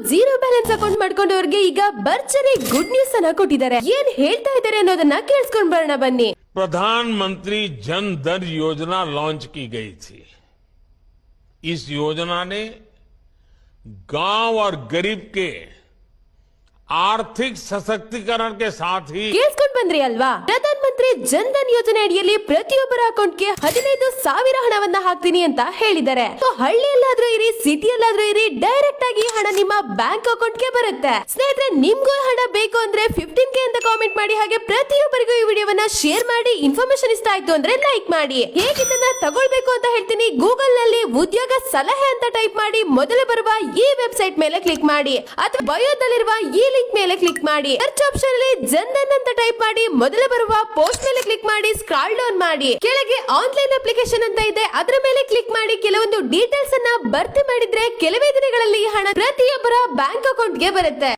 Zero balance account ಮಾಡ್ಕೊಂಡವ್ರಿಗೆ ಈಗ ಭರ್ಜರಿ good news ಅನ್ನ ಕೊಟ್ಟಿದ್ದಾರೆ. ಏನ್ ಹೇಳ್ತಾ ಇದ್ದಾರೆ ಅನ್ನೋದನ್ನ ಕೇಳಿಸ್ಕೊಂಡ್ ಬರೋಣ ಬನ್ನಿ. प्रधानमंत्री जन धन योजना लॉन्च की गई थी. इस योजना ने गांव और गरीब के आर्थिक सशक्तिकरण के साथ ही ಕೇಳಿಸ್ಕೊಂಡ್ ಬಂದ್ರಿ ಅಲ್ವಾ? ಪ್ರಧಾನ ಮಂತ್ರಿ ಜನ್ ಧನ್ ಯೋಜನೆ ಅಡಿಯಲ್ಲಿ ಪ್ರತಿಯೊಬ್ಬರ ಅಕೌಂಟ್ಗೆ 15,000 ಹಣವನ್ನ ಹಾಕ್ತೀನಿ ಅಂತ ಹೇಳಿದ್ದಾರೆ. ಹಳ್ಳಿಯಲ್ಲಾದ್ರೂ ಇರಿ, ಸಿಟಿಯಲ್ಲಾದ್ರೂ ಇರಿ, ಡೈರೆಕ್ಟ್ ಆಗಿ ಹಣ ನಿಮ್ಮ ಬ್ಯಾಂಕ್ ಅಕೌಂಟ್ಗೆ ಬರುತ್ತೆ. ಸ್ನೇಹಿತರೆ, ನಿಮ್ಗೂ ಹಣ ಬೇಕು ಅಂದ್ರೆ 15K ಅಂತ ಕಾಮೆಂಟ್ ಮಾಡಿ. ಹಾಗೆ ಪ್ರತಿಯೊಬ್ಬರಿಗೂ ಈ ವಿಡಿಯೋವನ್ನ ಶೇರ್ ಮಾಡಿ. ಇನ್ಫಾರ್ಮೇಶನ್ ಇಷ್ಟ ಆಯ್ತು ಅಂದ್ರೆ ಲೈಕ್ ಮಾಡಿ. ಹೇಗಿದ್ದನ್ನ ತಗೊಳ್ಬೇಕು ಅಂತ ಹೇಳ್ತೀನಿ. ಗೂಗಲ್ ನಲ್ಲಿ ಉದ್ಯೋಗ ಸಲಹೆ ಅಂತ ಟೈಪ್ ಮಾಡಿ ಮೊದಲು ಬರುವ ಈ ವೆಬ್ಸೈಟ್ ಮೇಲೆ ಕ್ಲಿಕ್ ಮಾಡಿ, ಅಥವಾ ಬಯೋದಲ್ಲಿರುವ ಈ ಲಿಂಕ್ ಮೇಲೆ ಕ್ಲಿಕ್ ಮಾಡಿ. ಸರ್ಚ್ ಆಪ್ಷನ್ ಅಲ್ಲಿ ಜನ್ ಧನ್ ಅಂತ ಟೈಪ್ ಮಾಡಿ ಮೊದಲು ಬರುವ ಪೋಸ್ಟ್ ಮೇಲೆ ಕ್ಲಿಕ್ ಮಾಡಿ. ಸ್ಕ್ರಾಲ್ ಡೌನ್ ಮಾಡಿ, ಕೆಳಗೆ ಆನ್ಲೈನ್ ಅಪ್ಲಿಕೇಶನ್ ಅಂತ ಇದೆ, ಅದರ ಮೇಲೆ ಕ್ಲಿಕ್ ಮಾಡಿ. ಕೆಲವೊಂದು ಡೀಟೇಲ್ಸ್ ಅನ್ನ ಭರ್ತಿ ಮಾಡಿದ್ರೆ ಕೆಲವೇ ದಿನಗಳಲ್ಲಿ ಹಣ ಪ್ರತಿಯೊಬ್ಬರ ಬ್ಯಾಂಕ್ ಅಕೌಂಟ್ಗೆ ಬರುತ್ತೆ.